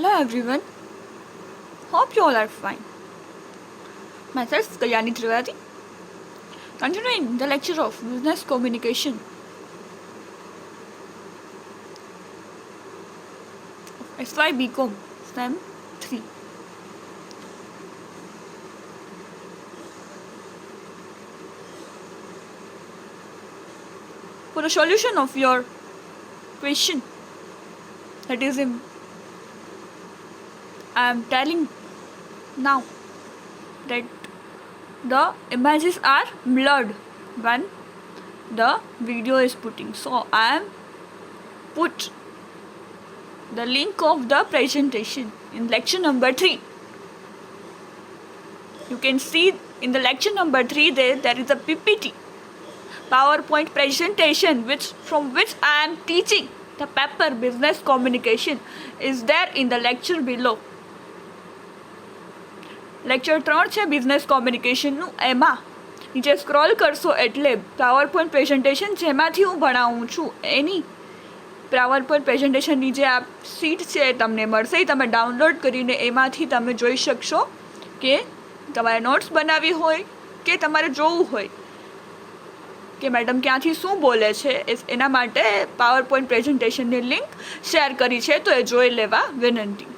Hello everyone, hope you all are fine. Myself Kalyani Trivedi, continuing the lecture of Business Communication of SY BCom STEM 3. For the solution of your question, that is I am telling now that the images are blurred when the video is putting. So I am put the link of the presentation in lecture number 3. You can see in the lecture number 3 there is a PPT, PowerPoint presentation from which I am teaching the paper Business Communication is there in the lecture below. Lecture 3 છે business કોમ્યુનિકેશનનું. એમાં નીચે scroll કરશો એટલે PowerPoint presentation જેમાંથી હું ભણાવું છું એની PowerPoint પ્રેઝન્ટેશનની જે આ શીટ છે તમને મળશે, તમે ડાઉનલોડ કરીને એમાંથી તમે જોઈ શકશો કે તમારે નોટ્સ બનાવવી હોય કે તમારે જોવું હોય કે મેડમ ક્યાંથી શું બોલે છે, એના માટે પાવરપોઈન્ટ પ્રેઝન્ટેશનની લિંક શેર કરી છે તો એ જોઈ લેવા વિનંતી.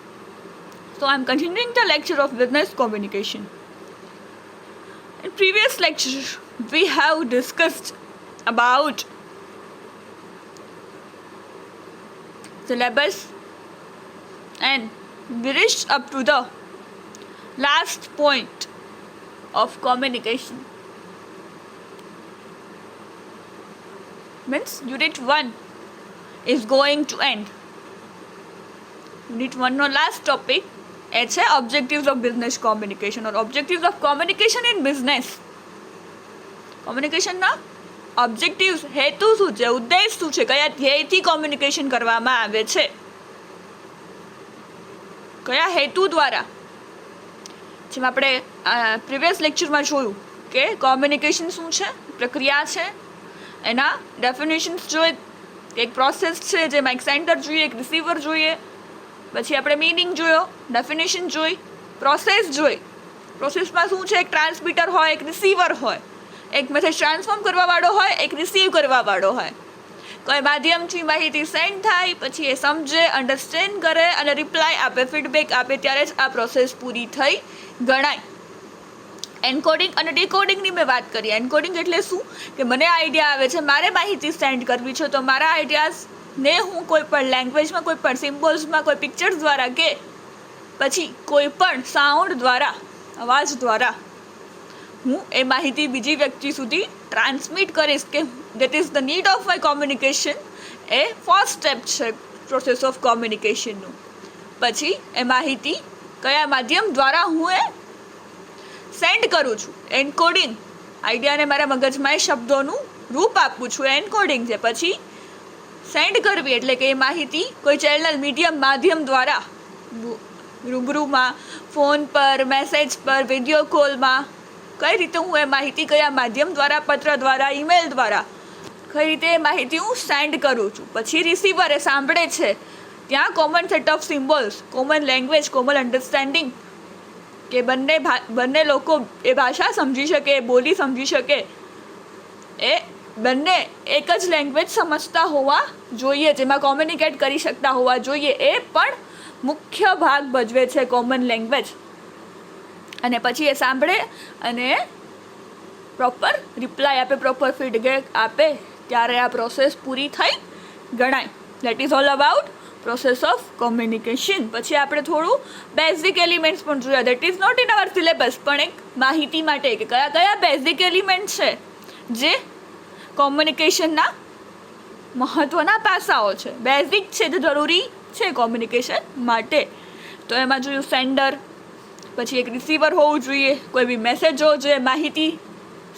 So I am continuing the lecture of business communication. In previous lecture, we have discussed about syllabus and we reached up to the last point of communication. Means unit 1 is going to end. Unit 1 no last topic એ છે objectives of business communication or objectives of communication in business. કોમ્યુનિકેશનના objectives હેતુ શું છે, ઉદ્દેશ શું છે, કયા ધ્યેયથી communication કરવામાં આવે છે, કયા હેતુ દ્વારા. જેમ આપણે પ્રીવિયસ લેક્ચરમાં જોયું કે કોમ્યુનિકેશન શું છે, પ્રક્રિયા છે, એના ડેફિનેશન્સ જોઈએ, એક પ્રોસેસ છે જેમાં એક સેન્ડર જોઈએ, એક રિસીવર જોઈએ, પછી આપણે મીનિંગ જોયો, ડેફિનેશન જોઈ, પ્રોસેસ જોઈ. પ્રોસેસમાં શું છે, એક ટ્રાન્સમીટર હોય, એક રિસીવર હોય, એક મેસેજ ટ્રાન્સફોર્મ કરવાવાળો હોય, એક રિસીવ કરવાવાળો હોય. કોઈ માધ્યમથી માહિતી સેન્ડ થાય, પછી એ સમજે, અન્ડરસ્ટેન્ડ કરે અને રિપ્લાય આપે, ફીડબેક આપે, ત્યારે જ આ પ્રોસેસ પૂરી થઈ ગણાય. એન્કોડિંગ અને ડીકોડિંગની મેં વાત કરી. એન્કોડિંગ એટલે શું કે મને આઈડિયા આવે છે, મારે માહિતી સેન્ડ કરવી છે, તો મારા આઈડિયાઝ ને હું કોઈ પણ લેંગ્વેજમાં, કોઈ પણ સિમ્બોલ્સમાં, કોઈ પિક્ચર્સ દ્વારા કે પછી કોઈ પણ સાઉન્ડ દ્વારા, અવાજ દ્વારા હું એ માહિતી બીજી વ્યક્તિ સુધી ટ્રાન્સમિટ કરીશ કે that is the need of my communication. A first step છે પ્રોસેસ ઓફ કોમ્યુનિકેશનનું. પછી એ માહિતી કયા માધ્યમ દ્વારા હું એ સેન્ડ કરું છું, એન્કોડિંગ. આઈડિયાને મારા મગજમાં એ શબ્દોનું રૂપ આપું છું, એન્કોડિંગ છે. પછી સેન્ડ કરવી એટલે કે એ માહિતી કોઈ ચેનલ, મીડિયમ, માધ્યમ દ્વારા રૂબરૂમાં, ફોન પર, મેસેજ પર, વિડીયો કોલમાં, કઈ રીતે હું એ માહિતી કયા માધ્યમ દ્વારા, પત્ર દ્વારા, ઈમેલ દ્વારા કઈ રીતે એ માહિતી હું સેન્ડ કરું છું. પછી રિસીવર એ સાંભળે છે, ત્યાં common set of symbols, common language, common understanding કે બંને લોકો એ ભાષા સમજી શકે, બોલી સમજી શકે, એ બંને એક જ લેંગ્વેજ સમજતા હોવા જોઈએ, જેમાં કોમ્યુનિકેટ કરી શકતા હોવા જોઈએ. એ પણ મુખ્ય ભાગ ભજવે છે કોમન લેંગ્વેજ. અને પછી એ સાંભળે અને પ્રોપર રિપ્લાય આપે, પ્રોપર ફીડબેક આપે, ત્યારે આ પ્રોસેસ પૂરી થઈ ગણાય. That is all about process of communication. પછી આપણે થોડું બેઝિક એલિમેન્ટ્સ પણ જોયા. That is not in our syllabus, પણ એક માહિતી માટે કે કયા કયા બેઝિક એલિમેન્ટ છે જે કોમ્યુનિકેશનના મહત્ત્વના પાસાઓ છે, બેઝિક છે, જે જરૂરી છે કોમ્યુનિકેશન માટે. તો એમાં જોયું સેન્ડર, પછી એક રિસીવર હોવું જોઈએ, કોઈ બી મેસેજ હોવો જોઈએ માહિતી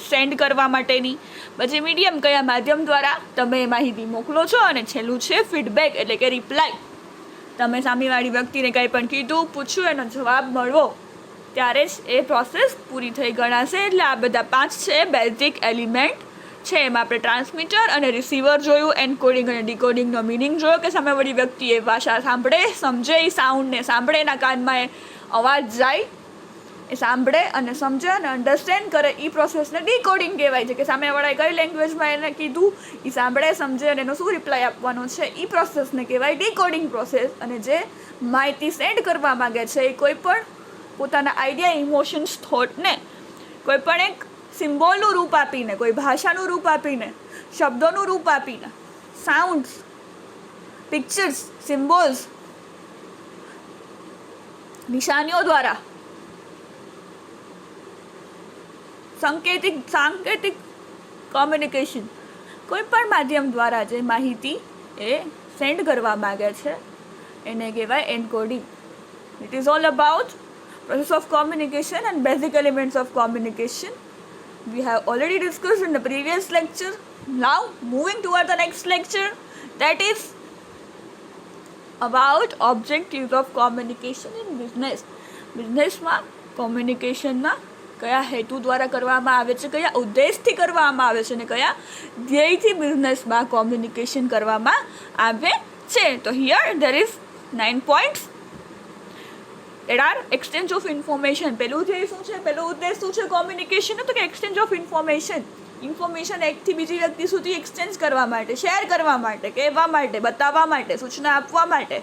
સેન્ડ કરવા માટેની, પછી મીડિયમ, કયા માધ્યમ દ્વારા તમે એ માહિતી મોકલો છો, અને છેલ્લું છે ફીડબેક એટલે કે રિપ્લાય. તમે સામેવાળી વ્યક્તિને કંઈ પણ કીધું, પૂછ્યું, એનો જવાબ મળવો, ત્યારે જ એ પ્રોસેસ પૂરી થઈ ગણાશે. એટલે આ બધા 5 છે બેઝિક એલિમેન્ટ છે એમાં આપણે ટ્રાન્સમીટર અને રિસીવર જોયું, એન્કોડિંગ અને ડીકોડિંગનો મિનિંગ જોયો કે સામેવાળી વ્યક્તિ એ ભાષા સાંભળે, સમજે, એ સાઉન્ડને સાંભળે, એના કાનમાં એ અવાજ જાય, એ સાંભળે અને સમજે અને અન્ડરસ્ટેન્ડ કરે, એ પ્રોસેસને ડીકોડિંગ કહેવાય છે કે સામેવાળાએ કઈ લેંગ્વેજમાં એને કીધું, એ સાંભળે, સમજે અને એનો શું રિપ્લાય આપવાનો છે, એ પ્રોસેસને કહેવાય ડીકોડિંગ પ્રોસેસ. અને જે માહિતી સેન્ડ કરવા માગે છે એ કોઈ પણ પોતાના આઈડિયા, ઇમોશન્સ, થોટને કોઈ પણ એક સિમ્બોલનું રૂપ આપીને, કોઈ ભાષાનું રૂપ આપીને, શબ્દોનું રૂપ આપીને, સાઉન્ડ્સ, પિક્ચર્સ, સિમ્બોલ્સ, નિશાનીઓ દ્વારા, સાંકેતિક કોમ્યુનિકેશન, કોઈ પણ માધ્યમ દ્વારા જે માહિતી એ સેન્ડ કરવા માગે છે એને કહેવાય encoding. It is all about process of communication and basic elements of communication. We have already discussed in the previous lecture. Now moving toward the next lecture, that is about objectives of communication in business. બિઝનેસમાં કોમ્યુનિકેશનના કયા હેતુ દ્વારા કરવામાં આવે છે, કયા ઉદ્દેશથી કરવામાં આવે છે અને કયા ધ્યેયથી બિઝનેસમાં કોમ્યુનિકેશન કરવામાં આવે છે. તો here there is 9 points. There are exchange of information. પહેલું ધ્યેય શું છે, પહેલો ઉદ્દેશ શું છે કોમ્યુનિકેશનનો? તો કે એક્સચેન્જ ઓફ ઇન્ફોર્મેશન. ઇન્ફોર્મેશન એકથી બીજી વ્યક્તિ સુધી એક્સચેન્જ કરવા માટે, શેર કરવા માટે, કહેવા માટે, બતાવવા માટે, સૂચના આપવા માટે,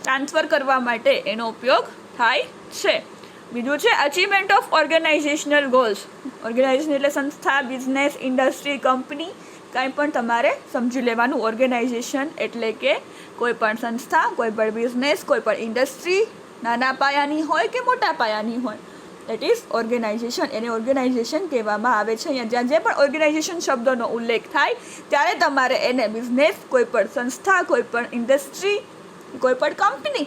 ટ્રાન્સફર કરવા માટે એનો ઉપયોગ થાય છે. બીજું છે achievement of organisational goals. Organisation એટલે સંસ્થા, બિઝનેસ, ઇન્ડસ્ટ્રી, કંપની, કાંઈ પણ તમારે સમજી લેવાનું. ઓર્ગેનાઇઝેશન એટલે કે કોઈ પણ સંસ્થા, કોઈ પણ બિઝનેસ, કોઈ પણ ઇન્ડસ્ટ્રી, નાના પાયાની હોય કે મોટા પાયાની હોય, દેટ ઇઝ ઓર્ગેનાઇઝેશન. એને ઓર્ગેનાઇઝેશન કહેવામાં આવે છે. અહીંયા જ્યાં જે પણ ઓર્ગેનાઇઝેશન શબ્દનો ઉલ્લેખ થાય ત્યારે તમારે એને બિઝનેસ, કોઈ પણ સંસ્થા, કોઈ પણ ઇન્ડસ્ટ્રી, કોઈ પણ કંપની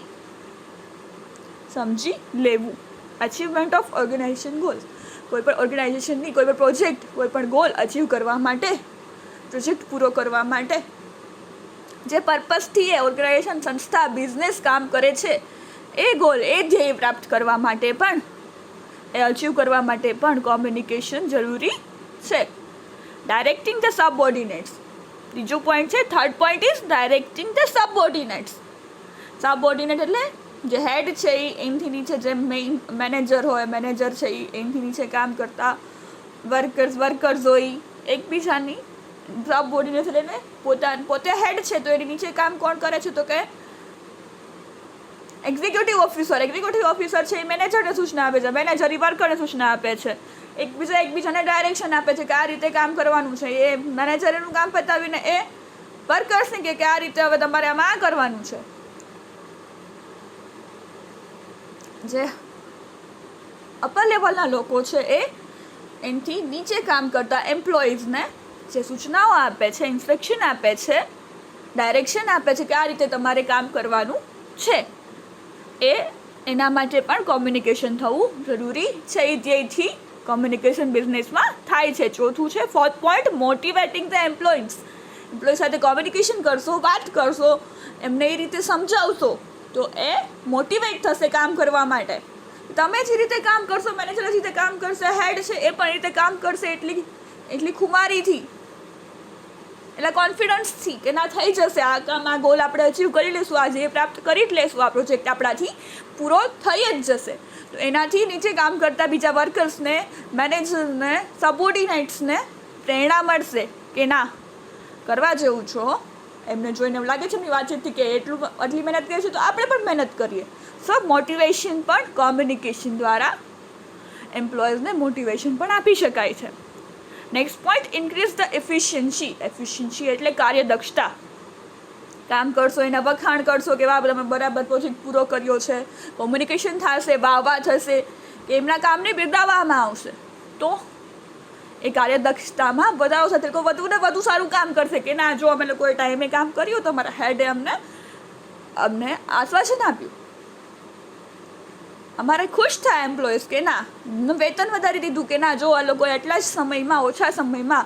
સમજી લેવું. Achievement of organisation goals. કોઈ પણ ઓર્ગેનાઇઝેશનની કોઈ પણ પ્રોજેક્ટ, કોઈ પણ ગોલ અચીવ કરવા માટે, પ્રોજેક્ટ પૂરો કરવા માટે જે પર્પઝથી એ ઓર્ગેનાઇઝેશન, સંસ્થા, બિઝનેસ કામ કરે છે, એ ગોલ, એ ધ્યેય પ્રાપ્ત કરવા માટે પણ, એ અચીવ કરવા માટે પણ કોમ્યુનિકેશન જરૂરી છે. Directing the subordinates. ત્રીજો પોઈન્ટ છે, third point is directing the subordinates. Subordinate એટલે જે હેડ છે એ એમથી નીચે, જે મેઇન મેનેજર હોય, મેનેજર છે એ એમથી નીચે કામ કરતા વર્કર્સ હોય, એકબીજાની સબઓર્ડિનેટ એટલે પોતે હેડ છે તો એની નીચે કામ કોણ કરે છે? તો કે એક્ઝિક્યુટિવ ઓફિસર છે એ મેનેજરને સૂચના આપે છે, મેનેજર એ વર્કરને સૂચના આપે છે, એકબીજાને ડાયરેક્શન આપે છે કે આ રીતે કામ કરવાનું છે. એ મેનેજર એનું કામ પતાવીને એ વર્કર્સને કે આ રીતે હવે તમારે આમાં આ કરવાનું છે. જે અપર લેવલના લોકો છે એ એનાથી નીચે કામ કરતા એમ્પ્લોઈઝને જે સૂચનાઓ આપે છે, ઇન્સ્ટ્રક્શન આપે છે, ડાયરેક્શન આપે છે કે આ રીતે તમારે કામ કરવાનું છે, એના માટે પણ કોમ્યુનિકેશન થવું જરૂરી છે. એ ધ્યેયથી કોમ્યુનિકેશન બિઝનેસમાં થાય છે. ચોથું છે, fourth point, motivating the employees. Employ સાથે કોમ્યુનિકેશન કરશો, વાત કરશો, એમને એ રીતે સમજાવશો તો એ મોટિવેટ થશે કામ કરવા માટે. તમે જે રીતે કામ કરશો, મેનેજર જે રીતે કામ કરશે, હેડ છે એ પણ રીતે કામ કરશે, એટલી ખુમારીથી, એટલે કોન્ફિડન્સથી કે ના થઈ જશે, આ કામ, આ ગોલ આપણે અચીવ કરી લઈશું, આ જે પ્રાપ્ત કરી જ લઈશું, આ પ્રોજેક્ટ આપણાથી પૂરો થઈ જ જશે. તો એનાથી નીચે કામ કરતા બીજા વર્કર્સને, મેનેજરને, સબઓર્ડિનેટ્સને પ્રેરણા મળશે કે ના કરવા જેવું છો. એમને જોઈને એવું લાગે છે એમની વાતચીતથી કે આટલી મહેનત કરીએ છીએ તો આપણે પણ મહેનત કરીએ. સો મોટિવેશન પણ કોમ્યુનિકેશન દ્વારા એમ્પ્લોયઝને મોટિવેશન પણ આપી શકાય છે. Next point, increase the efficiency. Efficiency એટલે કાર્યદક્ષતા. કામ કરશો, એના વખાણ કરશો કે વાહ તમે બરાબર પ્રોજેક્ટ પૂરો કર્યો છે, કોમ્યુનિકેશન થશે, વાહ થશે, કે એમના કામને બિરદાવવામાં આવશે તો એ કાર્યદક્ષતામાં વધારો સાથે લોકો વધુ ને વધુ સારું કામ કરશે કે ના જો અમે લોકોએ ટાઈમે કામ કર્યું તો અમારા હેડે અમને આશ્વાસન આપ્યું. અમારે ખુશ થાય એમ્પ્લોઈઝ કે ના વેતન વધારી દીધું કે ના જો આ લોકોએ આટલા જ સમયમાં, ઓછા સમયમાં,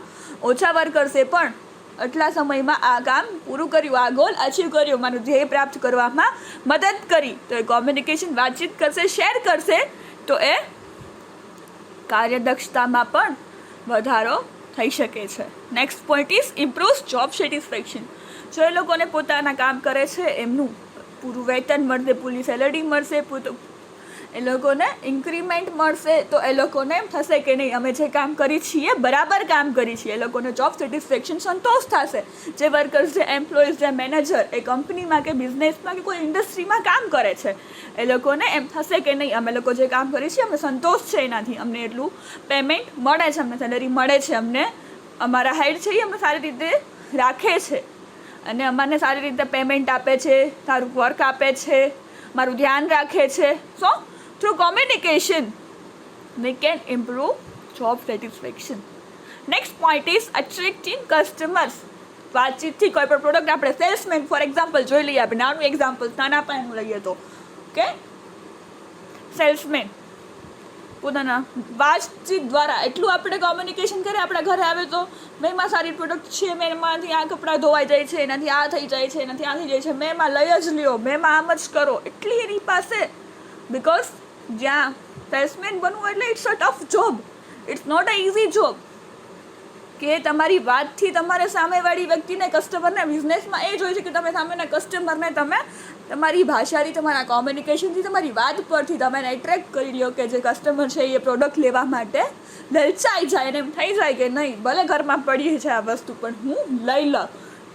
ઓછા વર્કર્સે પણ આટલા સમયમાં આ કામ પૂરું કર્યું, આ ગોલ અચીવ કર્યો, મારું ધ્યેય પ્રાપ્ત કરવામાં મદદ કરી. તો એ કોમ્યુનિકેશન, વાતચીત કરશે, શેર કરશે તો એ કાર્યદક્ષતામાં પણ વધારો થઈ શકે છે. Next point is improves job satisfaction. જો એ લોકોને પોતાના કામ કરે છે એમનું પૂરું વેતન મળશે, પૂરી સેલરી મળશે, એ લોકોને ઇન્ક્રીમેન્ટ મળશે, તો એ લોકોને એમ થશે કે નહીં અમે જે કામ કરી છીએ બરાબર કામ કરી છીએ. એ લોકોને જોબ સેટિસ્ફેક્શન સંતોષ થશે. જે વર્કર્સ, જે એમ્પ્લોઈઝ, જે મેનેજર એ કંપનીમાં કે બિઝનેસમાં કે કોઈ ઇન્ડસ્ટ્રીમાં કામ કરે છે એ લોકોને એમ થશે કે નહીં અમે લોકો જે કામ કરીએ છીએ અમને સંતોષ છે એનાથી, અમને એટલું પેમેન્ટ મળે છે, અમને સેલરી મળે છે, અમને અમારા હેડ છે એ અમને સારી રીતે રાખે છે અને અમને સારી રીતે પેમેન્ટ આપે છે, સારું વર્ક આપે છે, મારું ધ્યાન રાખે છે. સો through communication we can improve job satisfaction. Next point is attracting customers. વાતચીતથી કોઈ પણ પ્રોડક્ટ આપણે સેલ્સમેન ફોર એક્ઝામ્પલ જોઈ લઈએ, આપણે નાનું એક્ઝામ્પલ નાના પાયાનું લઈએ તો કે સેલ્સમેન પોતાના વાતચીત દ્વારા એટલું આપણે કોમ્યુનિકેશન કરીએ, આપણા ઘરે આવે તો મેં સારી પ્રોડક્ટ છે, મેં એમાંથી આ કપડાં ધોવાઈ જાય છે, એનાથી આ થઈ જાય છે, એનાથી આ થઈ જાય છે, મેં લઈ જ લ્યો, મેં આમ જ કરો, એટલી એની પાસે. બિકોઝ જ્યાં સેલ્સમેન બનવું એટલે it's a tough job, it's not a easy job. કે તમારી વાતથી તમારે સામેવાળી વ્યક્તિને, કસ્ટમરને, બિઝનેસમાં એ જોઈએ છે કે તમે સામેના કસ્ટમરને તમે તમારી ભાષાથી, તમારા કોમ્યુનિકેશનથી, તમારી વાત પરથી તમે એને એટ્રેક્ટ કરી લો કે જે કસ્ટમર છે એ પ્રોડક્ટ લેવા માટે લલચાઈ જાય અને એમ થઈ જાય કે નહીં ભલે ઘરમાં પડીએ છે આ વસ્તુ પણ હું લઈ લઉં.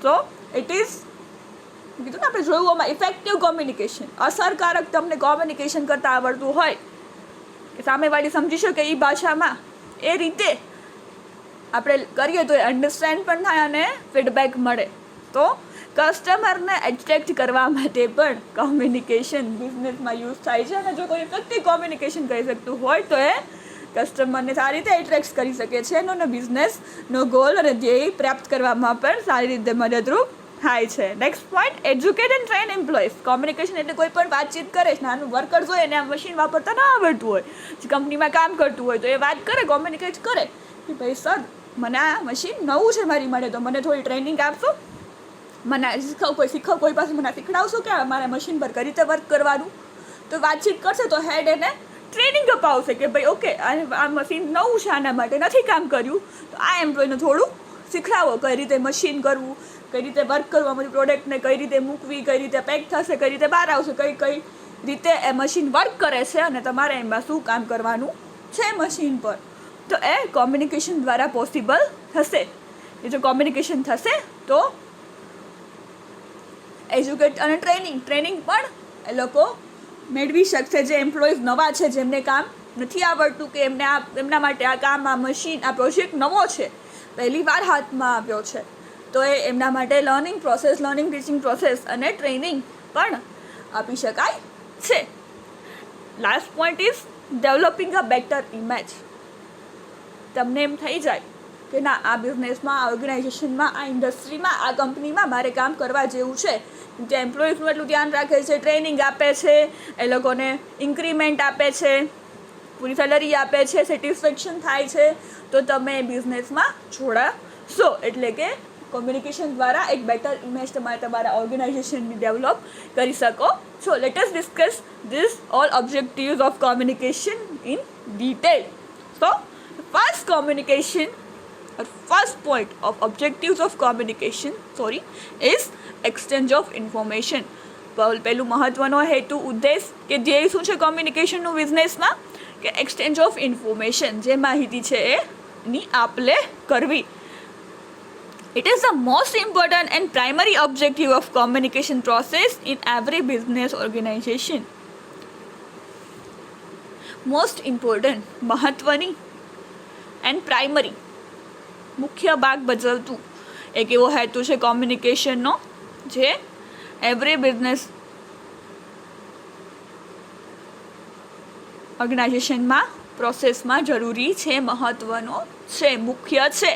તો ઇટ ઇઝ કીધું ને આપણે જોયું આમાં ઇફેક્ટિવ કોમ્યુનિકેશન. અસરકારક તમને કોમ્યુનિકેશન કરતાં આવડતું હોય કે સામેવાળી સમજી શકે એ ભાષામાં, એ રીતે આપણે કરીએ તો એ અન્ડરસ્ટેન્ડ પણ થાય અને ફીડબેક મળે. તો કસ્ટમરને એટ્રેક્ટ કરવા માટે પણ કોમ્યુનિકેશન બિઝનેસમાં યુઝ થાય છે. અને જો કોઈ ઇફેક્ટિવ કોમ્યુનિકેશન કરી શકતું હોય તો એ કસ્ટમરને સારી રીતે એટ્રેક્ટ કરી શકે છે અને બિઝનેસનો ગોલ અને ધ્યેય પ્રાપ્ત કરવામાં પણ સારી રીતે મદદરૂપ થાય છે. Next point, educate and train employees. Communication એટલે કોઈ પણ વાતચીત કરે છે, નાનું વર્કર્સ હોય એને આ મશીન વાપરતા ના આવડતું હોય, જે કંપનીમાં કામ કરતું હોય તો એ વાત કરે, કોમ્યુનિકેટ કરે કે ભાઈ સર મને આ મશીન નવું છે મારી માટે, તો મને થોડી ટ્રેનિંગ આપશો, મને શીખવ કોઈ પાસે મને શીખડાવશો કે મારે મશીન પર કઈ રીતે વર્ક કરવાનું. તો વાતચીત કરશે તો હેડ એને ટ્રેનિંગ અપાવશે કે ભાઈ ઓકે આ મશીન નવું છે, આના માટે નથી કામ કર્યું, તો આ એમ્પ્લોયને થોડું શીખડાવો કઈ રીતે મશીન કરવું, કઈ રીતે વર્ક કરવું, અમારી પ્રોડક્ટને કઈ રીતે મૂકવી, કઈ રીતે પેક થશે, કઈ રીતે બહાર આવશે, કઈ રીતે એ મશીન વર્ક કરે છે અને તમારે એમાં શું કામ કરવાનું છે મશીન પર. તો એ કોમ્યુનિકેશન દ્વારા પોસિબલ થશે. એ જો કોમ્યુનિકેશન થશે તો એજ્યુકેટ અને ટ્રેનિંગ પણ એ લોકો મેળવી શકશે. જે એમ્પ્લોઈઝ નવા છે, જેમને કામ નથી આવડતું કે એમના માટે આ કામ, આ મશીન, આ પ્રોજેક્ટ નવો છે, પહેલી વાર હાથમાં આવ્યો છે, તો એ એમના માટે લર્નિંગ ટીચિંગ પ્રોસેસ અને ટ્રેનિંગ પણ આપી શકાય છે. Last point is developing a better image. તમને એમ થઈ જાય કે ના આ બિઝનેસમાં, આ ઓર્ગેનાઇઝેશનમાં, આ ઇન્ડસ્ટ્રીમાં, આ કંપનીમાં મારે કામ કરવા જેવું છે. જે એમ્પ્લોઈઝનું એટલું ધ્યાન રાખે છે, ટ્રેનિંગ આપે છે, એ લોકોને ઇન્ક્રીમેન્ટ આપે છે, પૂરી સેલરી આપે છે, સેટિસ્ફેક્શન થાય છે, તો તમે બિઝનેસમાં જોડાશો. એટલે કે કોમ્યુનિકેશન દ્વારા એક બેટર ઇમેજ તમારા ઓર્ગેનાઇઝેશનની ડેવલપ કરી શકો છો. Let us discuss this all objectives of communication in detail. So first point of objectives of communication is exchange of information. પહેલું મહત્વનો હેતુ, ઉદ્દેશ કે ધ્યેય શું છે કોમ્યુનિકેશનનું બિઝનેસમાં? કે એક્સચેન્જ ઓફ ઇન્ફોર્મેશન, જે માહિતી છે એની આપ-લે કરવી. It is the most important and primary objective of communication process in every business organization. Most important, મહત્વની, એન્ડ પ્રાઇમરી, મુખ્ય ભાગ ભજવતું એક એવો હેતુ છે કોમ્યુનિકેશનનો જે એવરી બિઝનેસ ઓર્ગેનાઇઝેશનમાં પ્રોસેસમાં જરૂરી છે, મહત્વનો છે, મુખ્ય છે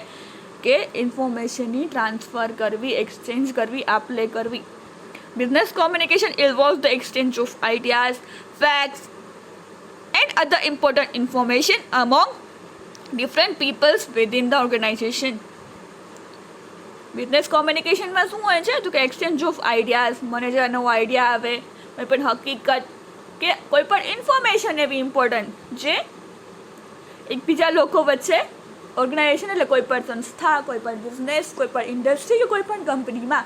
કે ઇન્ફોર્મેશનની ટ્રાન્સફર કરવી, એક્સચેન્જ કરવી, આપ-લે કરવી. Business communication involves the exchange of ideas, facts and other important information among different peoples within the organization. Business કોમ્યુનિકેશનમાં શું હોય છે તો કે એક્સચેન્જ ઓફ આઈડિયાઝ, મને જે નવો આઈડિયા આવે, કોઈ પણ હકીકત કે કોઈ પણ ઇન્ફોર્મેશન એવી ઇમ્પોર્ટન્ટ જે એકબીજા લોકો વચ્ચે ઓર્ગેનાઇઝેશન એટલે કોઈ પણ સંસ્થા, કોઈ પણ બિઝનેસ, કોઈ પણ ઇન્ડસ્ટ્રી કે કોઈ પણ કંપનીમાં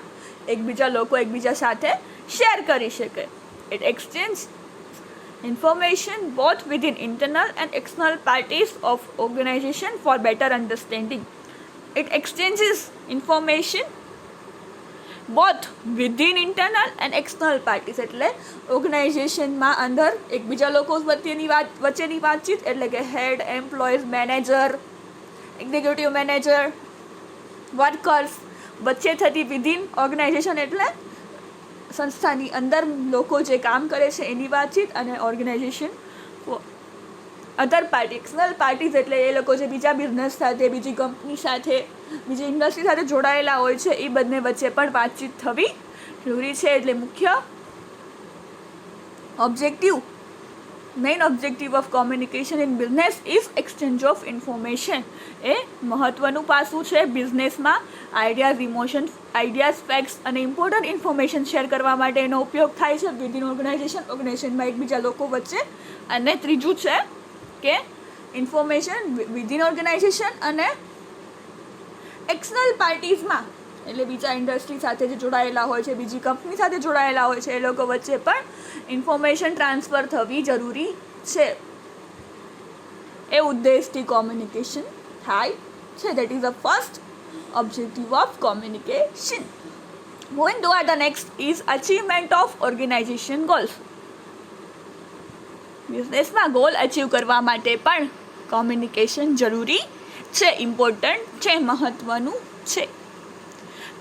એકબીજા લોકો એકબીજા સાથે શેર કરી શકે. It exchange information both within internal and external parties of organization for better understanding. It exchanges information both within internal and external parties એટલે ઓર્ગેનાઇઝેશનમાં અંદર એકબીજા લોકો વચ્ચેની વાતચીત એટલે કે head, employees, manager, executive manager, workers વચ્ચે થતી વિધિન ઓર્ગેનાઇઝેશન એટલે સંસ્થાની અંદર લોકો જે કામ કરે છે એની વાતચીત, અને ઓર્ગેનાઇઝેશન અધર પાર્ટી એક્સટર્નલ પાર્ટીઝ એટલે એ લોકો જે બીજા બિઝનેસ સાથે, બીજી કંપની સાથે, બીજી ઇન્ડસ્ટ્રી સાથે જોડાયેલા હોય છે એ બંને વચ્ચે પણ વાતચીત થવી જરૂરી છે. એટલે મુખ્ય objective, main objective of communication in business is exchange of information. એ મહત્ત્વનું પાસું છે બિઝનેસમાં. આઈડિયાઝ, ફેક્ટ્સ અને ઇમ્પોર્ટન્ટ ઇન્ફોર્મેશન શેર કરવા માટે એનો ઉપયોગ થાય છે વિધિન ઓર્ગેનાઇઝેશનમાં એકબીજા લોકો વચ્ચે. અને ત્રીજું છે કે ઇન્ફોર્મેશન વિધિન ઓર્ગેનાઇઝેશન અને એક્સટર્નલ પાર્ટીઝમાં એટલે બીજા ઇન્ડસ્ટ્રી સાથે જે જોડાયેલા હોય છે, બીજી કંપની સાથે જોડાયેલા હોય છે, એ લોકો વચ્ચે પણ ઇન્ફોર્મેશન ટ્રાન્સફર થવી જરૂરી છે. એ ઉદ્દેશથી કોમ્યુનિકેશન થાય છે. That is the first objective of communication. Moving toward the next is achievement of organization goals. બિઝનેસમાં ગોલ અચીવ કરવા માટે પણ કોમ્યુનિકેશન જરૂરી છે, ઇમ્પોર્ટન્ટ છે, મહત્ત્વનું છે.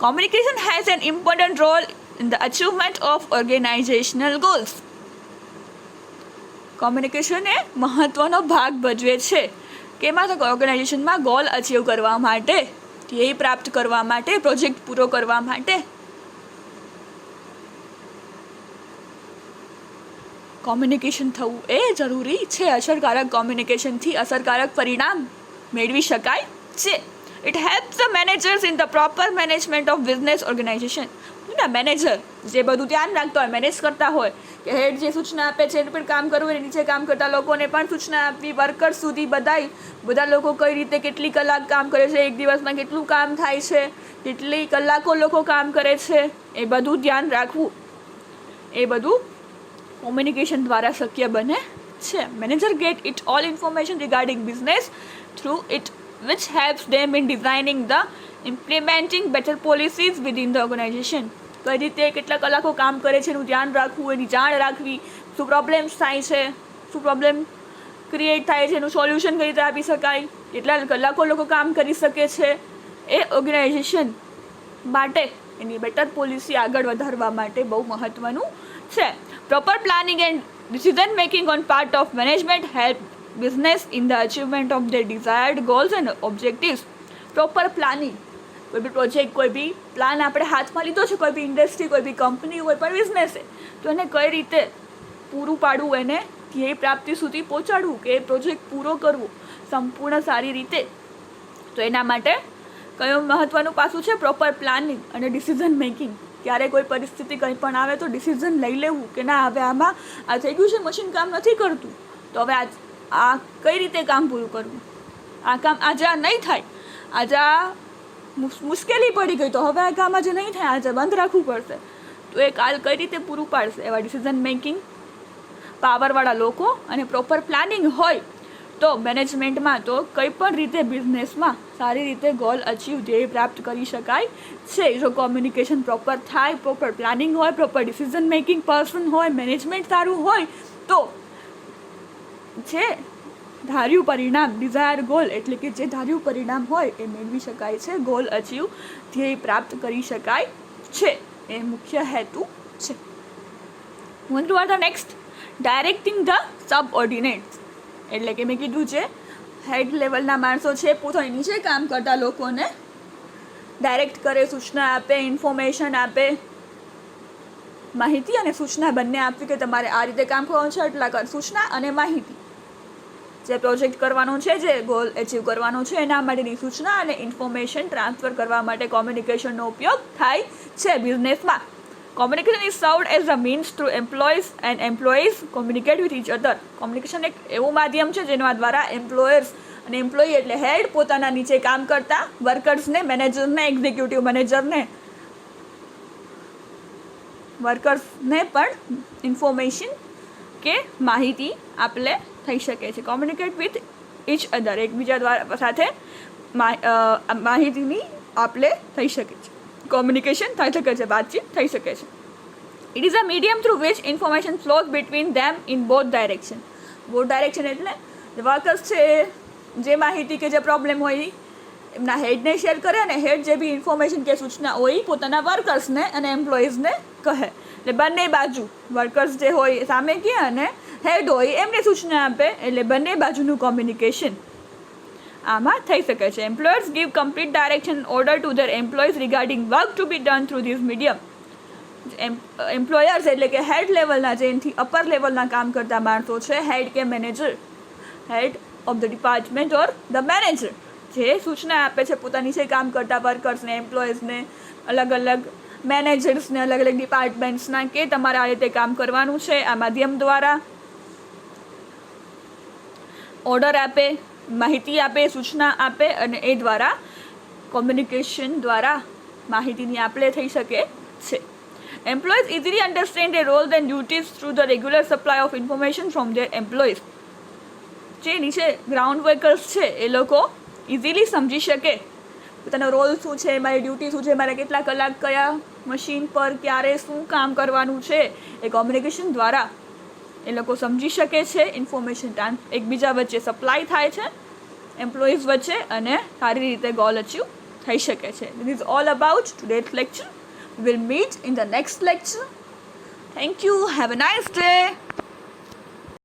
Communication has an important role in the achievement of organizational goals. Communication એ મહત્ત્વનો ભાગ ભજવે છે કેમાં તો ઓર્ગેનાઇઝેશનમાં ગોલ અચીવ કરવા માટે, ધ્યેય પ્રાપ્ત કરવા માટે, પ્રોજેક્ટ પૂરો કરવા માટે. કોમ્યુનિકેશન થવું એ જરૂરી છે. અસરકારક કોમ્યુનિકેશનથી અસરકારક પરિણામ મેળવી શકાય છે. It helps the managers in the proper management of business organisation. Manager જે બધું ધ્યાન રાખતા હોય, મેનેજ કરતા હોય, કે હેડ જે સૂચના આપે છે એને પણ કામ કરવું, નીચે કામ કરતા લોકોને પણ સૂચના આપવી, વર્કર્સ સુધી બધા લોકો કઈ રીતે કેટલી કલાક કામ કરે છે, એક દિવસમાં કેટલું કામ થાય છે, કેટલી કલાકો લોકો કામ કરે છે, એ બધું ધ્યાન રાખવું, એ બધું કોમ્યુનિકેશન દ્વારા શક્ય બને છે. Manager get it all information regarding business through it which helps them in designing the implementing better policies within the organization. કઈ રીતે કેટલા કલાકો કામ કરે છે એનું ધ્યાન રાખવું, એની જાણ રાખવી, શું પ્રોબ્લેમ્સ થાય છે, શું પ્રોબ્લેમ ક્રિએટ થાય છે, એનું સોલ્યુશન કઈ રીતે આપી શકાય, કેટલા કલાકો લોકો કામ કરી શકે છે, એ ઓર્ગેનાઇઝેશન માટે એની બેટર પોલિસી આગળ વધારવા માટે બહુ મહત્ત્વનું છે. Proper planning and decision making on part of management help business in the achievement of their desired goals and objectives. Proper planning, કોઈ બી પ્રોજેક્ટ, કોઈ બી પ્લાન આપણે હાથમાં લીધો છે, કોઈ બી ઇન્ડસ્ટ્રી, કોઈ બી કંપની, કોઈ પણ બિઝનેસ છે, તો એને કઈ રીતે પૂરું પાડવું, એને ધ્યેય પ્રાપ્તિ સુધી પહોંચાડવું, કે એ પ્રોજેક્ટ પૂરો કરવું સંપૂર્ણ સારી રીતે. તો એના માટે કયું મહત્ત્વનું પાસું છે? પ્રોપર પ્લાનિંગ અને ડિસિઝન મેકિંગ. ક્યારે કોઈ પરિસ્થિતિ કંઈ પણ આવે તો ડિસિઝન લઈ લેવું કે ના, હવે આમાં આ થઈ ગયું છે, મશીન કામ નથી કરતું, તો હવે આ કઈ રીતે કામ પૂરું કરવું, આ કામ આજે આ નહીં થાય, આજે આ મુશ્કેલી પડી ગઈ, તો હવે આ કામ આજે નહીં થાય, આજે બંધ રાખવું પડશે, તો એ કાલ કઈ રીતે પૂરું પાડશે. એવા ડિસિઝન મેકિંગ પાવરવાળા લોકો અને પ્રોપર પ્લાનિંગ હોય તો મેનેજમેન્ટમાં તો કંઈ પણ રીતે બિઝનેસમાં સારી રીતે ગોલ અચીવ, ધ્યેય પ્રાપ્ત કરી શકાય છે. જો કોમ્યુનિકેશન પ્રોપર થાય, પ્રોપર પ્લાનિંગ હોય, પ્રોપર ડિસિઝન મેકિંગ પર્સન હોય, મેનેજમેન્ટ સારું હોય, તો જે ધાર્યું પરિણામ, ડિઝાયર ગોલ એટલે કે જે ધાર્યું પરિણામ હોય એ મેળવી શકાય છે, ગોલ અચીવ, ધ્યેય પ્રાપ્ત કરી શકાય છે. એ મુખ્ય હેતુ છે. Moving to the next, directing the subordinates એટલે કે મેં કીધું છે હેડ લેવલના માણસો છે, પોતાની નીચે કામ કરતા લોકોને ડાયરેક્ટ કરે, સૂચના આપે, ઇન્ફોર્મેશન આપે, માહિતી અને સૂચના બંને આપવી કે તમારે આ રીતે કામ કરવાનું છે, એટલા સૂચના અને માહિતી. જે પ્રોજેક્ટ કરવાનો છે, જે ગોલ અચીવ કરવાનો છે, એના માટેની સૂચના અને ઇન્ફોર્મેશન ટ્રાન્સફર કરવા માટે કોમ્યુનિકેશનનો ઉપયોગ થાય છે બિઝનેસમાં. Communication is served as a means through employees communicate with each other. Communication એક એવું માધ્યમ છે જેના દ્વારા એમ્પ્લોયર્સ અને એમ્પ્લોયી એટલે હેડ પોતાના નીચે કામ કરતા વર્કર્સને, મેનેજરને, એક્ઝિક્યુટિવ મેનેજરને, વર્કર્સને પણ ઇન્ફોર્મેશન કે માહિતી આપલે થઈ શકે છે. કોમ્યુનિકેટ વિથ ઇચ અધર, એકબીજા દ્વારા સાથે માહિતીની આપલે થઈ શકે છે, કોમ્યુનિકેશન થઈ શકે છે, વાતચીત થઈ શકે છે. It is a medium through which information flows between them in both direction. Both direction એટલે વર્કર્સ છે જે માહિતી કે જે પ્રોબ્લેમ હોય એમના હેડને શેર કરે અને હેડ જે બી ઇન્ફોર્મેશન કે સૂચના હોય પોતાના વર્કર્સને અને એમ્પ્લોઈઝને કહે. એટલે બંને બાજુ વર્કર્સ જે હોય સામે કહે અને હેડ હોય એમને સૂચના આપે, એટલે બંને બાજુનું કોમ્યુનિકેશન આમાં થઈ શકે છે. Employers give complete direction order to there employees regarding work to B done through this medium. Employers એટલે કે હેડ લેવલના, જે એનાથી અપર લેવલના કામ કરતા માણસો છે, હેડ કે manager, head of the department or the manager, જે સૂચના આપે છે પોતાની નીચે કામ કરતા વર્કર્સને, એમ્પ્લોયર્સને, અલગ અલગ મેનેજર્સને, અલગ અલગ ડિપાર્ટમેન્ટ્સના કે તમારે આ રીતે કામ કરવાનું છે, આ માધ્યમ દ્વારા ઓર્ડર આપે, માહિતી આપે, સૂચના આપે અને એ દ્વારા કોમ્યુનિકેશન દ્વારા માહિતીની આપલે થઈ શકે છે. Employees easily understand their roles and duties through the regular supply of information from their employees. જે નીચે ગ્રાઉન્ડ વર્કર્સ છે એ લોકો ઇઝીલી સમજી શકે પોતાનો રોલ શું છે, મારી ડ્યુટી શું છે, મારે કેટલા કલાક કયા મશીન પર ક્યારે શું કામ કરવાનું છે, એ કોમ્યુનિકેશન દ્વારા એ લોકો સમજી શકે છે. ઇન્ફોર્મેશન એકબીજા વચ્ચે સપ્લાય થાય છે એમ્પ્લોઈઝ વચ્ચે અને સારી રીતે ગોલ અચીવ થઈ શકે છે. This is all about today's lecture. We will meet in the next lecture. Thank you. Have a nice day.